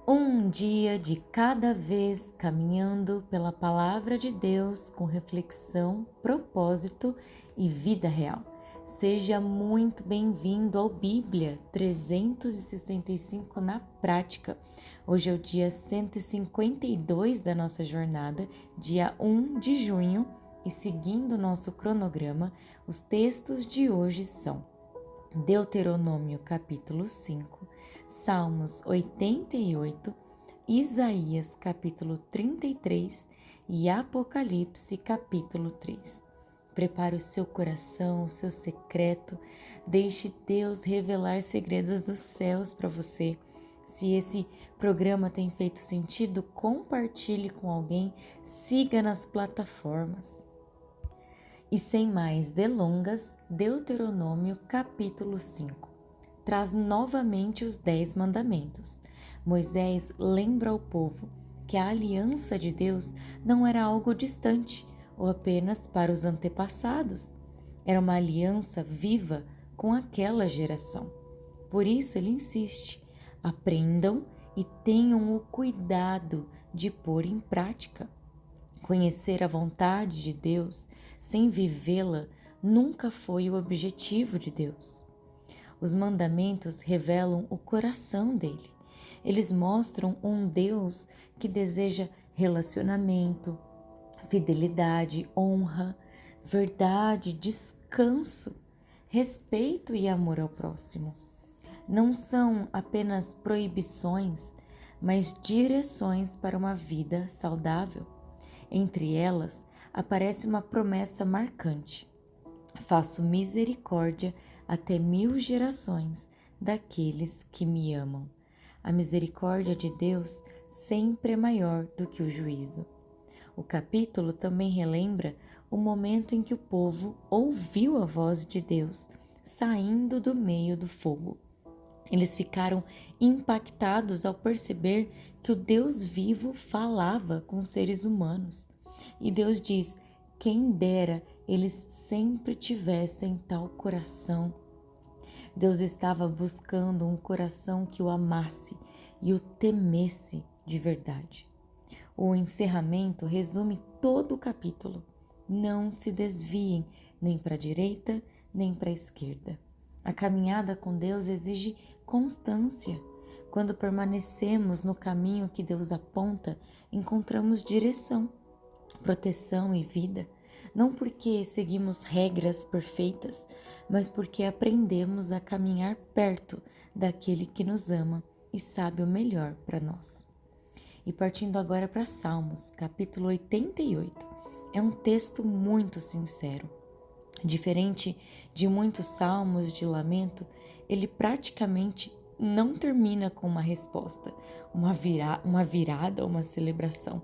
Um dia de cada vez caminhando pela palavra de Deus com reflexão, propósito e vida real. Seja muito bem-vindo ao Bíblia 365 na prática. Hoje é o dia 152 da nossa jornada, dia 1 de junho, e seguindo o nosso cronograma, os textos de hoje são Deuteronômio capítulo 5, Salmos 88, Isaías capítulo 33 e Apocalipse capítulo 3. Prepare o seu coração, o seu secreto, deixe Deus revelar segredos dos céus para você. Se esse programa tem feito sentido, compartilhe com alguém, siga nas plataformas. E sem mais delongas, Deuteronômio capítulo 5 traz novamente os 10 mandamentos. Moisés lembra ao povo que a aliança de Deus não era algo distante ou apenas para os antepassados. Era uma aliança viva com aquela geração. Por isso ele insiste: aprendam e tenham o cuidado de pôr em prática. Conhecer a vontade de Deus sem vivê-la nunca foi o objetivo de Deus. Os mandamentos revelam o coração dele. Eles mostram um Deus que deseja relacionamento, fidelidade, honra, verdade, descanso, respeito e amor ao próximo. Não são apenas proibições, mas direções para uma vida saudável. Entre elas, aparece uma promessa marcante: faço misericórdia até 1000 gerações daqueles que me amam. A misericórdia de Deus sempre é maior do que o juízo. O capítulo também relembra o momento em que o povo ouviu a voz de Deus saindo do meio do fogo. Eles ficaram impactados ao perceber que o Deus vivo falava com seres humanos. E Deus diz: quem dera eles sempre tivessem tal coração. Deus estava buscando um coração que o amasse e o temesse de verdade. O encerramento resume todo o capítulo. Não se desviem nem para a direita nem para a esquerda. A caminhada com Deus exige constância. Quando permanecemos no caminho que Deus aponta, encontramos direção, proteção e vida, não porque seguimos regras perfeitas, mas porque aprendemos a caminhar perto daquele que nos ama e sabe o melhor para nós. E partindo agora para Salmos, capítulo 88, é um texto muito sincero. Diferente de muitos salmos de lamento, ele praticamente não termina com uma resposta, uma virada ou uma celebração.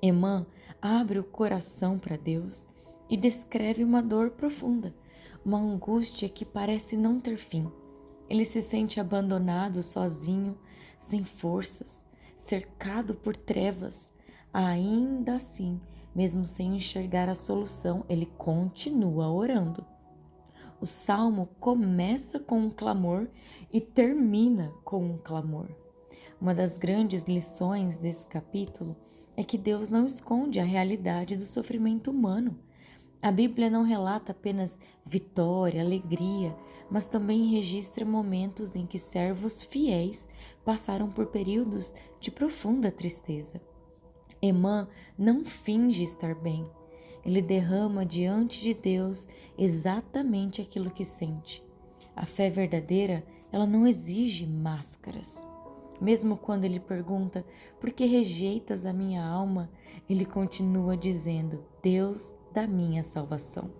Emã abre o coração para Deus e descreve uma dor profunda, uma angústia que parece não ter fim. Ele se sente abandonado, sozinho, sem forças, cercado por trevas. Ainda assim, mesmo sem enxergar a solução, ele continua orando. O salmo começa com um clamor e termina com um clamor. Uma das grandes lições desse capítulo é que Deus não esconde a realidade do sofrimento humano. A Bíblia não relata apenas vitória, alegria, mas também registra momentos em que servos fiéis passaram por períodos de profunda tristeza. Emã não finge estar bem. Ele derrama diante de Deus exatamente aquilo que sente. A fé verdadeira, ela não exige máscaras. Mesmo quando ele pergunta: por que rejeitas a minha alma? Ele continua dizendo: Deus da minha salvação.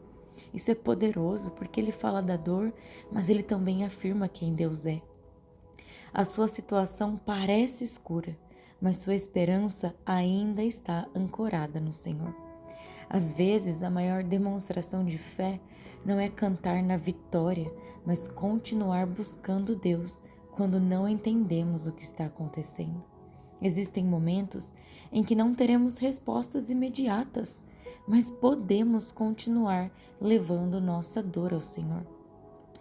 Isso é poderoso porque ele fala da dor, mas ele também afirma quem Deus é. A sua situação parece escura, mas sua esperança ainda está ancorada no Senhor. Às vezes, a maior demonstração de fé não é cantar na vitória, mas continuar buscando Deus quando não entendemos o que está acontecendo. Existem momentos em que não teremos respostas imediatas, mas podemos continuar levando nossa dor ao Senhor.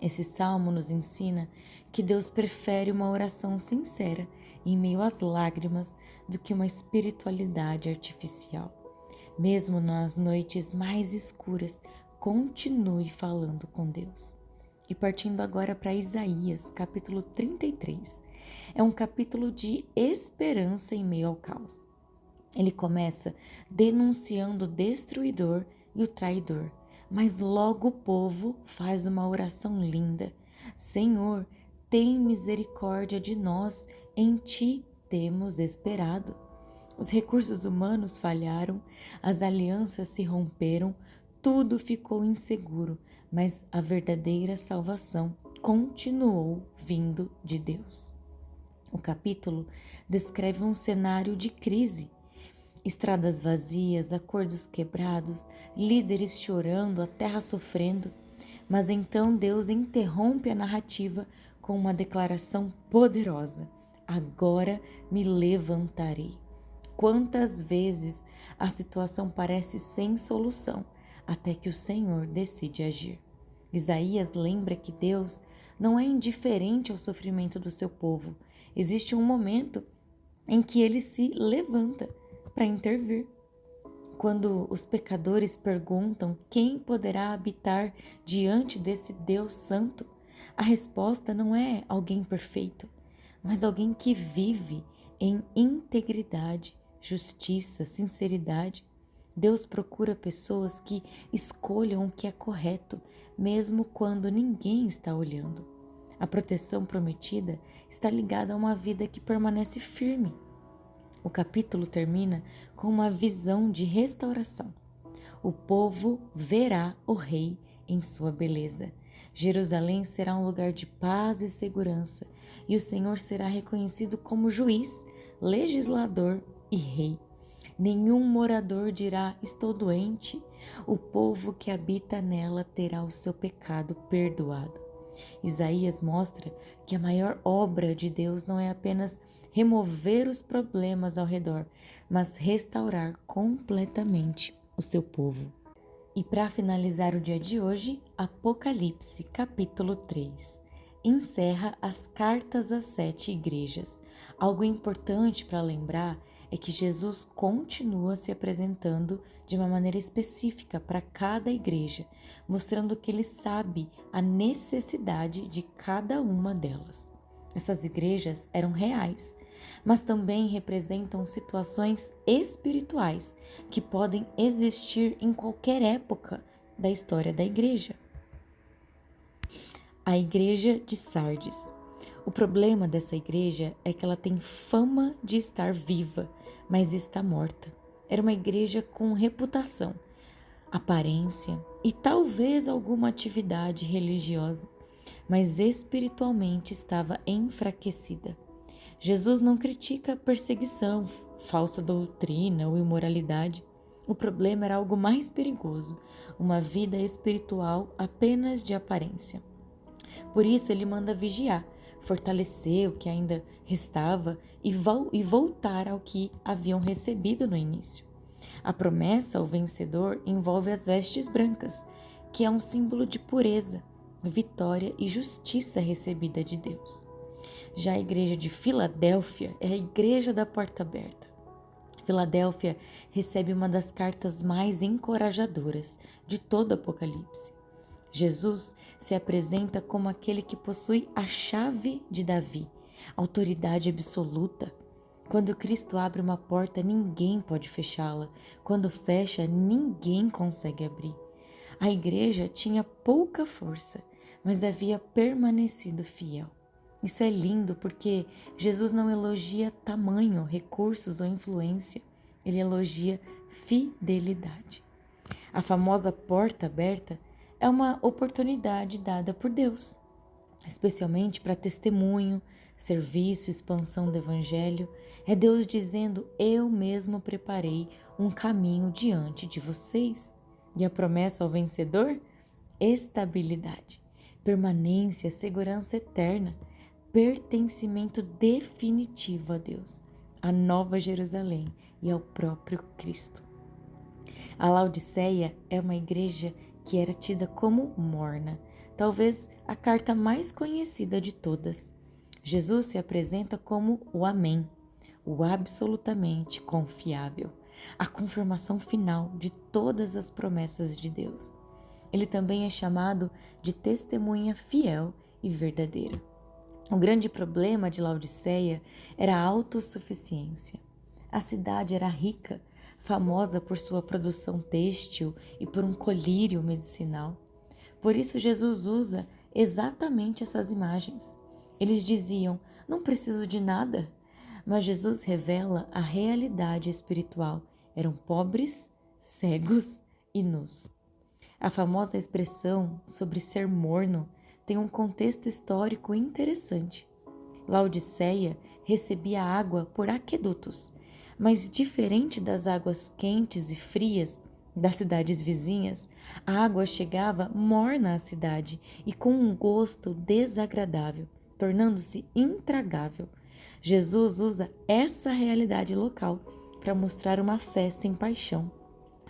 Esse salmo nos ensina que Deus prefere uma oração sincera em meio às lágrimas do que uma espiritualidade artificial. Mesmo nas noites mais escuras, continue falando com Deus. E partindo agora para Isaías, capítulo 33. É um capítulo de esperança em meio ao caos. Ele começa denunciando o destruidor e o traidor, mas logo o povo faz uma oração linda. Senhor, tem misericórdia de nós, em ti temos esperado. Os recursos humanos falharam, as alianças se romperam, tudo ficou inseguro, mas a verdadeira salvação continuou vindo de Deus. O capítulo descreve um cenário de crise. Estradas vazias, acordos quebrados, líderes chorando, a terra sofrendo. Mas então Deus interrompe a narrativa com uma declaração poderosa. Agora me levantarei. Quantas vezes a situação parece sem solução, até que o Senhor decide agir. Isaías lembra que Deus não é indiferente ao sofrimento do seu povo. Existe um momento em que ele se levanta para intervir. Quando os pecadores perguntam quem poderá habitar diante desse Deus santo, a resposta não é alguém perfeito, mas alguém que vive em integridade, justiça, sinceridade. Deus procura pessoas que escolham o que é correto, mesmo quando ninguém está olhando. A proteção prometida está ligada a uma vida que permanece firme. O capítulo termina com uma visão de restauração. O povo verá o rei em sua beleza. Jerusalém será um lugar de paz e segurança, e o Senhor será reconhecido como juiz, legislador e rei. Nenhum morador dirá: estou doente. O povo que habita nela terá o seu pecado perdoado. Isaías mostra que a maior obra de Deus não é apenas remover os problemas ao redor, mas restaurar completamente o seu povo. E para finalizar o dia de hoje, Apocalipse, capítulo 3. Encerra as cartas às 7 igrejas. Algo importante para lembrar é que Jesus continua se apresentando de uma maneira específica para cada igreja, mostrando que ele sabe a necessidade de cada uma delas. Essas igrejas eram reais, mas também representam situações espirituais que podem existir em qualquer época da história da igreja. A igreja de Sardes. O problema dessa igreja é que ela tem fama de estar viva, mas está morta. Era uma igreja com reputação, aparência e talvez alguma atividade religiosa, mas espiritualmente estava enfraquecida. Jesus não critica perseguição, falsa doutrina ou imoralidade. O problema era algo mais perigoso, uma vida espiritual apenas de aparência. Por isso ele manda vigiar, fortalecer o que ainda restava e voltar ao que haviam recebido no início. A promessa ao vencedor envolve as vestes brancas, que é um símbolo de pureza, vitória e justiça recebida de Deus. Já a igreja de Filadélfia é a igreja da porta aberta. Filadélfia recebe uma das cartas mais encorajadoras de todo o Apocalipse. Jesus se apresenta como aquele que possui a chave de Davi, autoridade absoluta. Quando Cristo abre uma porta, ninguém pode fechá-la. Quando fecha, ninguém consegue abrir. A igreja tinha pouca força, mas havia permanecido fiel. Isso é lindo porque Jesus não elogia tamanho, recursos ou influência. Ele elogia fidelidade. A famosa porta aberta é uma oportunidade dada por Deus, especialmente para testemunho, serviço, expansão do Evangelho. É Deus dizendo: eu mesmo preparei um caminho diante de vocês. E a promessa ao vencedor? Estabilidade, permanência, segurança eterna, pertencimento definitivo a Deus, a Nova Jerusalém e ao próprio Cristo. A Laodiceia é uma igreja que era tida como morna, talvez a carta mais conhecida de todas. Jesus se apresenta como o Amém, o absolutamente confiável, a confirmação final de todas as promessas de Deus. Ele também é chamado de testemunha fiel e verdadeira. O grande problema de Laodiceia era a autossuficiência. A cidade era rica, famosa por sua produção têxtil e por um colírio medicinal. Por isso Jesus usa exatamente essas imagens. Eles diziam: não preciso de nada. Mas Jesus revela a realidade espiritual. Eram pobres, cegos e nus. A famosa expressão sobre ser morno tem um contexto histórico interessante. Laodiceia recebia água por aquedutos, mas diferente das águas quentes e frias das cidades vizinhas, a água chegava morna à cidade e com um gosto desagradável, tornando-se intragável. Jesus usa essa realidade local para mostrar uma fé sem paixão,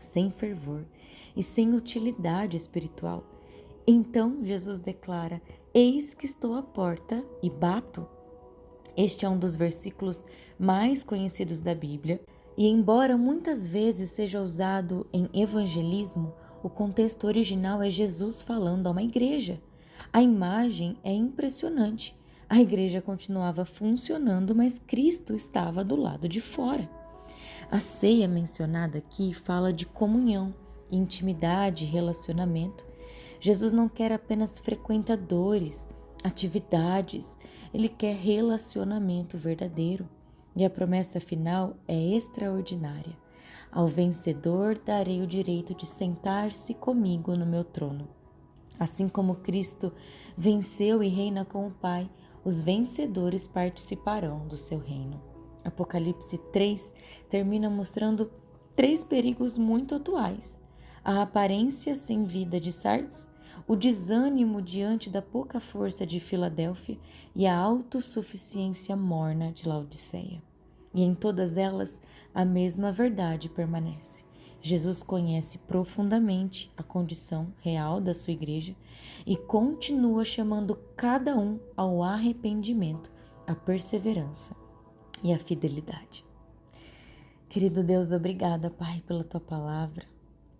sem fervor e sem utilidade espiritual. Então Jesus declara: eis que estou à porta e bato. Este é um dos versículos mais conhecidos da Bíblia e, embora muitas vezes seja usado em evangelismo, o contexto original é Jesus falando a uma igreja. A imagem é impressionante. A igreja continuava funcionando, mas Cristo estava do lado de fora. A ceia mencionada aqui fala de comunhão, intimidade e relacionamento. Jesus não quer apenas frequentadores, atividades, ele quer relacionamento verdadeiro. E a promessa final é extraordinária. Ao vencedor darei o direito de sentar-se comigo no meu trono. Assim como Cristo venceu e reina com o Pai, os vencedores participarão do seu reino. Apocalipse 3 termina mostrando 3 perigos muito atuais: a aparência sem vida de Sardes, o desânimo diante da pouca força de Filadélfia e a autossuficiência morna de Laodiceia. E em todas elas, a mesma verdade permanece. Jesus conhece profundamente a condição real da sua igreja e continua chamando cada um ao arrependimento, à perseverança e à fidelidade. Querido Deus, obrigada, Pai, pela tua palavra.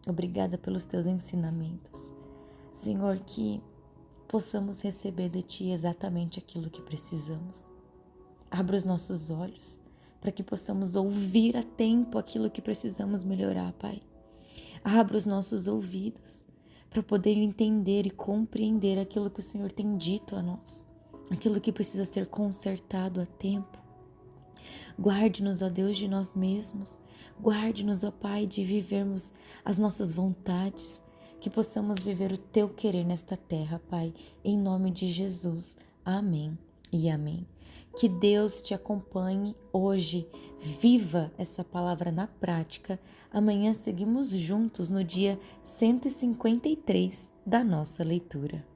Obrigada pelos teus ensinamentos. Senhor, que possamos receber de ti exatamente aquilo que precisamos. Abra os nossos olhos para que possamos ouvir a tempo aquilo que precisamos melhorar, Pai. Abra os nossos ouvidos para poder entender e compreender aquilo que o Senhor tem dito a nós, aquilo que precisa ser consertado a tempo. Guarde-nos, ó Deus, de nós mesmos. Guarde-nos, ó Pai, de vivermos as nossas vontades, que possamos viver o teu querer nesta terra, Pai, em nome de Jesus. Amém e amém. Que Deus te acompanhe hoje. Viva essa palavra na prática. Amanhã seguimos juntos no dia 153 da nossa leitura.